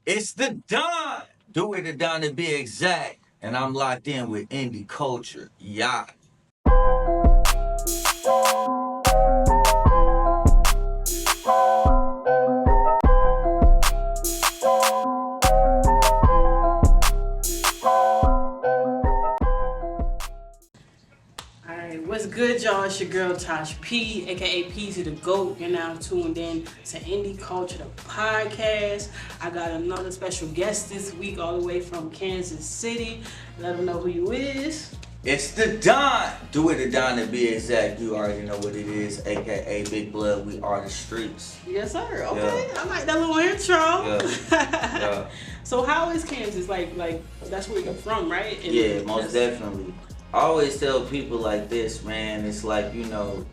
It's the Don. Dewey the Don to be exact. And I'm locked in with indie culture. Yeah. Alright, what's good, y'all? It's your girl Tosh P, aka Peasy the Goat. You're now tuned in to Indie Culture, the podcast. I got another special guest this week, all the way from Kansas City. Let them know who you is. It's the Don. Dewey the Don to be exact. You already know what it is, aka Big Blood. We are the streets. Yes, sir. Okay, I like that little intro. Yeah. So, how is Kansas? Like that's where you're from, right? And Yeah, most definitely. I always tell people like this, man. It's like,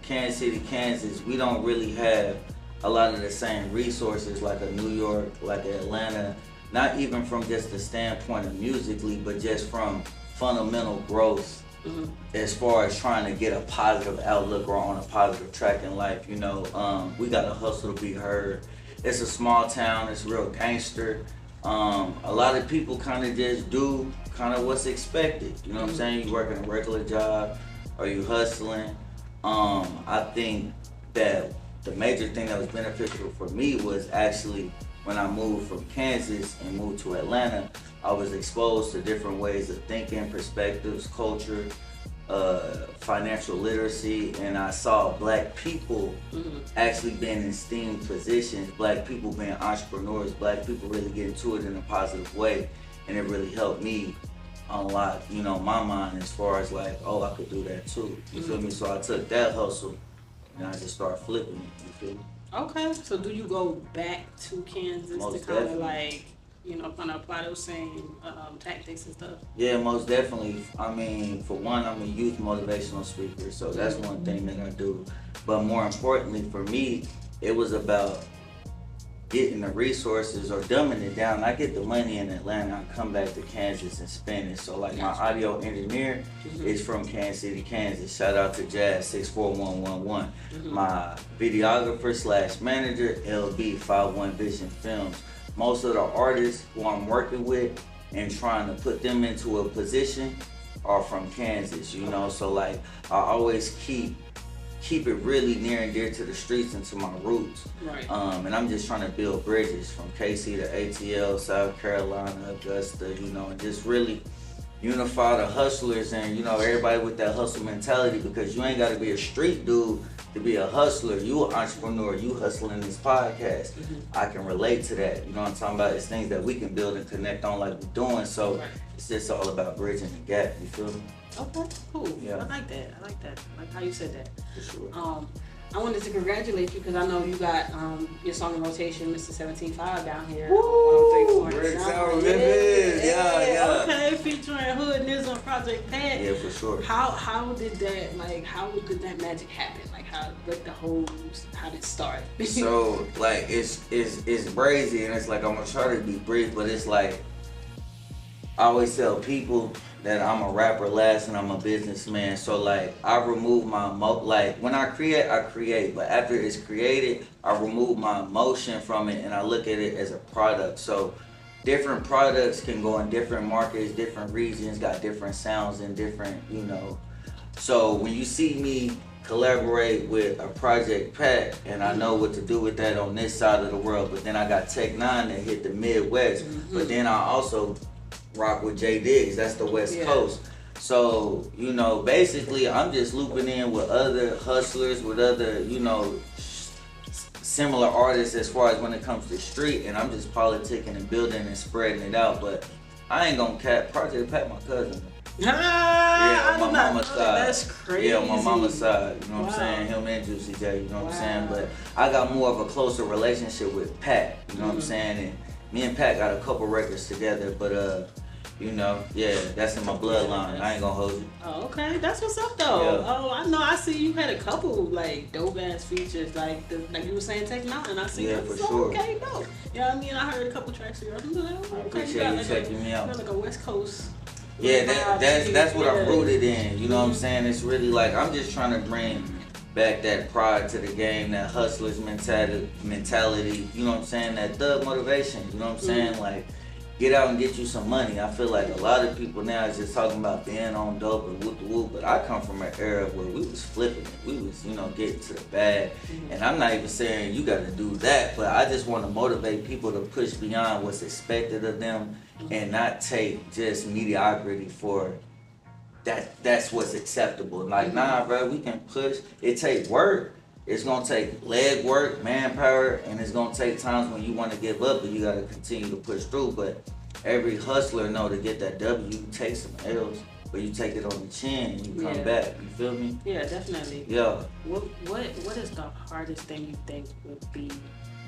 Kansas City, Kansas, we don't really have a lot of the same resources like a New York, like Atlanta. Not even from just the standpoint of musically, but just from fundamental growth as far as trying to get a positive outlook or on a positive track in life. We got to hustle to be heard. It's a small town. It's real gangster. A lot of people kind of just do kind of what's expected. You know what I'm saying? You working a regular job or you hustling. I think that the major thing that was beneficial for me was actually when I moved from Kansas and moved to Atlanta, I was exposed to different ways of thinking, perspectives, culture, financial literacy, and I saw black people actually being in esteemed positions, black people being entrepreneurs, black people really getting to it in a positive way, and it really helped me unlock, my mind as far as like, oh, I could do that too. You feel me? So I took that hustle and I just started flipping it. You feel me? Okay, so do you go back to Kansas Most to kind of definitely. like, kind of apply those same tactics and stuff? Yeah, most definitely. I mean, for one, I'm a youth motivational speaker, so that's one thing that I do. But more importantly for me, it was about getting the resources or dumbing it down. I get the money in Atlanta, I come back to Kansas and spend it. So like my audio engineer is from Kansas City, Kansas. Shout out to Jazz 64111. My videographer / manager, LB 51 Vision Films. Most of the artists who I'm working with and trying to put them into a position are from Kansas, So like I always keep it really near and dear to the streets and to my roots. Right. And I'm just trying to build bridges from KC to ATL, South Carolina, Augusta, and just really unify the hustlers and, everybody with that hustle mentality, because you ain't got to be a street dude to be a hustler. You an entrepreneur, you hustling this podcast. I can relate to that. You know what I'm talking about? It's things that we can build and connect on like we're doing. So it's just all about bridging the gap. You feel me? Okay, cool. Yeah. I like that. I like how you said that. For sure. I wanted to congratulate you because I know you got your song in rotation, Mr. 17.5 down here. Woo! 103.9. Great sound, yeah. Okay, featuring Hood Niz on Project Pat. Yeah, for sure. How did that magic happen? Like how did it start? So like it's brazy, and it's like I'm gonna try to be brief, but it's like I always tell people that I'm a rapper last and I'm a businessman. So like I remove my when I create, but after it's created, I remove my emotion from it and I look at it as a product. So different products can go in different markets, different regions, got different sounds and different, So when you see me collaborate with a Project Pat, and I know what to do with that on this side of the world, but then I got Tech 9 that hit the Midwest, but then I also rock with J Diggs, that's the West Coast. So, basically I'm just looping in with other hustlers, with other, similar artists as far as when it comes to street, and I'm just politicking and building and spreading it out. But I ain't gonna cap Project Pat, my cousin. Yeah, on my mama's side. That's crazy. Yeah, on my mama's side, you know what I'm saying? Him and Juicy J, you know what I'm saying? But I got more of a closer relationship with Pat, you know what I'm saying? And me and Pat got a couple records together, but that's in my bloodline. I ain't gonna hold you. Oh, okay. That's what's up though. Yeah. Oh, I know. I see you had a couple like dope ass features, like you were saying, Tech 9. I see that. For So, sure. Okay, dope. I mean, I heard a couple tracks here. I'm like, okay, I appreciate you checking me out. You got like a West Coast. Yeah, that's what I'm rooted in. You know what I'm saying? It's really like I'm just trying to bring back that pride to the game, that hustler's mentality, you know what I'm saying? That thug motivation, you know what I'm saying? Like, get out and get you some money. I feel like a lot of people now is just talking about being on dope and whoop the whoop, but I come from an era where we was flipping it. We was, getting to the bag. And I'm not even saying you gotta do that, but I just want to motivate people to push beyond what's expected of them and not take just mediocrity for that's what's acceptable. Like, nah, bro, we can push. It takes work. It's gonna take leg work, manpower, and it's gonna take times when you want to give up, but you gotta continue to push through. But every hustler know to get that W, you take some L's, but you take it on the chin and you come back. You feel me? Yeah, definitely. Yeah. What is the hardest thing you think would be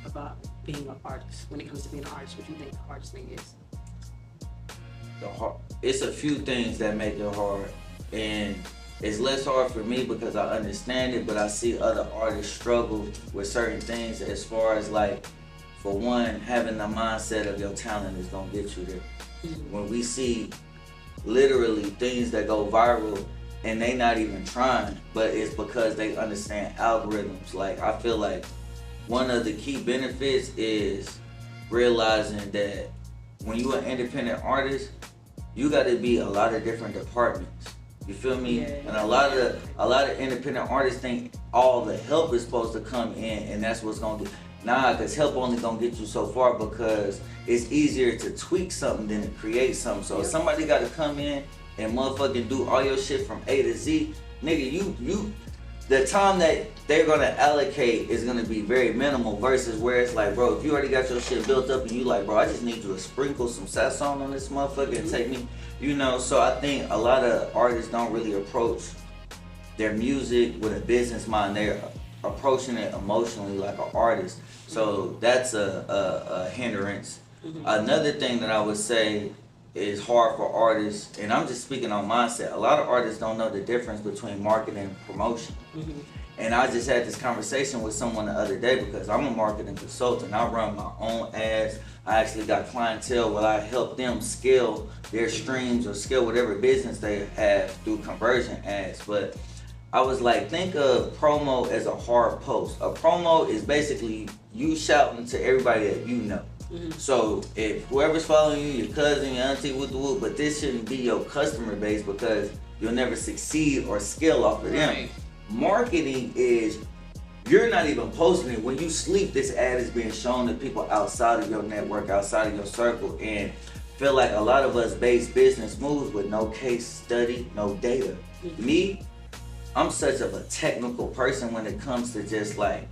about being an artist? When it comes to being an artist, what do you think the hardest thing is? It's a few things that make it hard, and it's less hard for me because I understand it, but I see other artists struggle with certain things as far as, like, for one, having the mindset of your talent is gonna get you there. When we see literally things that go viral and they not even trying, but it's because they understand algorithms. Like, I feel like one of the key benefits is realizing that when you're an independent artist, you got to be a lot of different departments. You feel me? Yeah. And a lot of independent artists think all the help is supposed to come in, and that's what's gonna do. Nah, because help only gonna get you so far, because it's easier to tweak something than to create something. So if somebody got to come in and motherfucking do all your shit from A to Z, nigga, you the time that they're gonna allocate is gonna be very minimal, versus where it's like, bro, if you already got your shit built up and you like, bro, I just need you to sprinkle some Sasson on this motherfucker and take me, so I think a lot of artists don't really approach their music with a business mind. They're approaching it emotionally like an artist. So that's a hindrance. Another thing that I would say is hard for artists, and I'm just speaking on mindset. A lot of artists don't know the difference between marketing and promotion. And I just had this conversation with someone the other day because I'm a marketing consultant. I run my own ads. I actually got clientele where I help them scale their streams or scale whatever business they have through conversion ads. But I was like, think of promo as a hard post. A promo is basically you shouting to everybody that you know. So if whoever's following you, your cousin, your auntie, whoop, but this shouldn't be your customer base because you'll never succeed or scale off of them. Marketing is, you're not even posting it. When you sleep, this ad is being shown to people outside of your network, outside of your circle, and feel like a lot of us base business moves with no case study, no data. Me, I'm such of a technical person when it comes to just like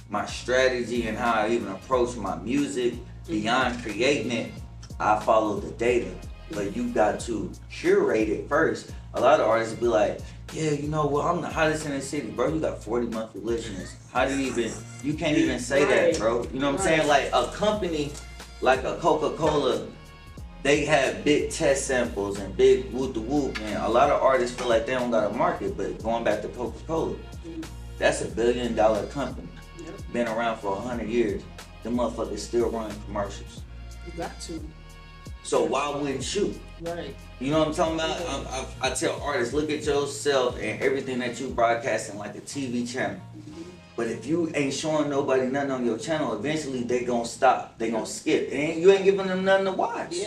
my strategy and how I even approach my music. Beyond creating it, I follow the data, but you got to curate it first. A lot of artists be like, yeah, I'm the hottest in the city, bro. You got 40 monthly listeners. You can't even say that, bro. You know what I'm saying? Like a company, like a Coca-Cola, they have big test samples and big whoop-the-whoop, man. A lot of artists feel like they don't got a market, but going back to Coca-Cola, that's $1 billion company. Been around for 100 years. The motherfuckers still running commercials. You got to. So why wouldn't you? Right. You know what I'm talking about? I tell artists, look at yourself and everything that you broadcasting like a TV channel. But if you ain't showing nobody nothing on your channel, eventually they gonna stop. They gonna skip. And you ain't giving them nothing to watch.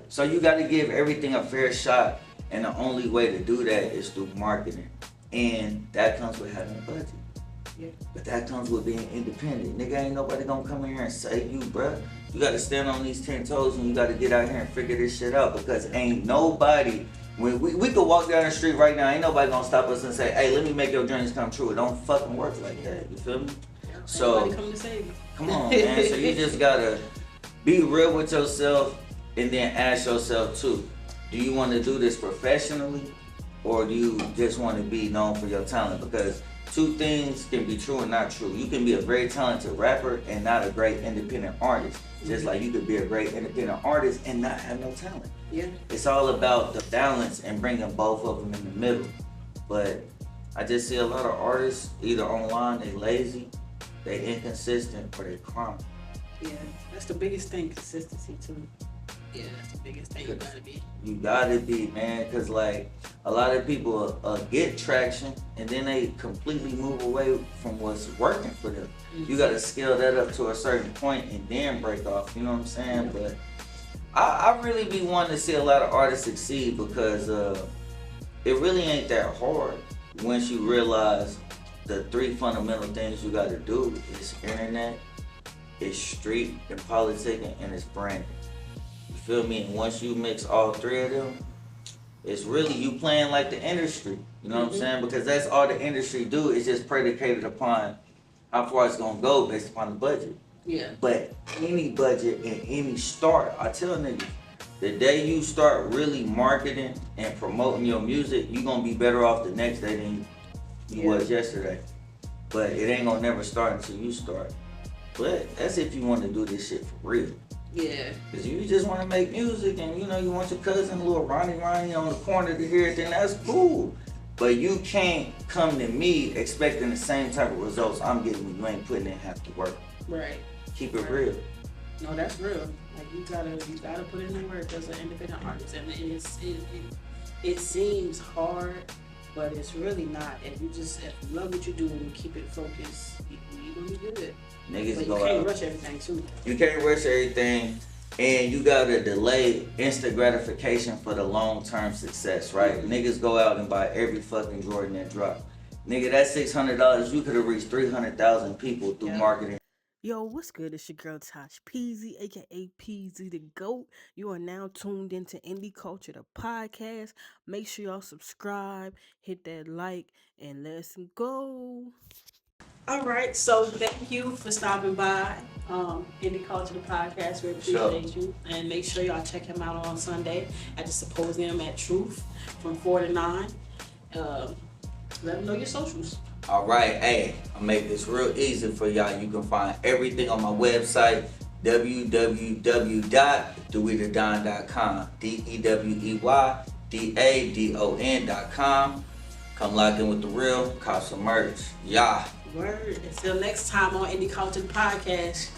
So you gotta give everything a fair shot. And the only way to do that is through marketing. And that comes with having a budget. But that comes with being independent. Nigga, ain't nobody gonna come in here and save you, bruh. You gotta stand on these 10 toes and you gotta get out here and figure this shit out, because ain't nobody, when we could walk down the street right now, ain't nobody gonna stop us and say, hey, let me make your dreams come true. It don't fucking work like that, you feel me? So, come to save you. Come on, man. So you just gotta be real with yourself and then ask yourself too, do you wanna do this professionally or do you just wanna be known for your talent? Because two things can be true and not true. You can be a very talented rapper and not a great independent artist. Just like you could be a great independent artist and not have no talent. It's all about the balance and bringing both of them in the middle. But I just see a lot of artists, either online, they lazy, they inconsistent, or they crumb. That's the biggest thing, consistency too. Yeah, that's the biggest thing. You gotta be. You gotta be, man, because like a lot of people get traction and then they completely move away from what's working for them. You gotta scale that up to a certain point and then break off. You know what I'm saying? But I really be wanting to see a lot of artists succeed because it really ain't that hard once you realize the 3 fundamental things you gotta do is internet, it's street and politicking, and it's branding. You feel me? And once you mix all 3 of them, it's really you playing like the industry. You know what I'm saying? Because that's all the industry do is just predicated upon how far it's gonna go based upon the budget. Yeah. But any budget and any start, I tell niggas, the day you start really marketing and promoting your music, you gonna be better off the next day than you was yesterday. But it ain't gonna never start until you start. But that's if you want to do this shit for real. Yeah. Cause you just want to make music and you know you want your cousin little Ronnie on the corner to hear it, then that's cool. But you can't come to me expecting the same type of results I'm getting when you ain't putting in half the work. Right. Keep it real. No, that's real. Like you gotta put in the work as an independent artist, and it seems hard, but it's really not. If you love what you do and you keep it focused, you gonna be good. Niggas but go you can't out. rush everything too. You can't rush everything, and you gotta delay instant gratification for the long-term success, right? Niggas go out and buy every fucking Jordan that drop. Nigga, that's $600. You could have reached 300,000 people through marketing. Yo, what's good? It's your girl Tosh Peasy, aka Peasy the GOAT. You are now tuned into Indie Culture, the podcast. Make sure y'all subscribe, hit that like, and let's go. All right, so thank you for stopping by Indie Culture, the podcast. We appreciate you. And make sure y'all check him out on Sunday at the Symposium at Truth from 4 to 9. Let them know your socials. All right, hey, I'll make this real easy for y'all. You can find everything on my website, www.deweythedon.com, DEWEYDADON.com. Come lock in with the real, cop some merch. Yeah. Word. Until next time on Indie Culture Podcast.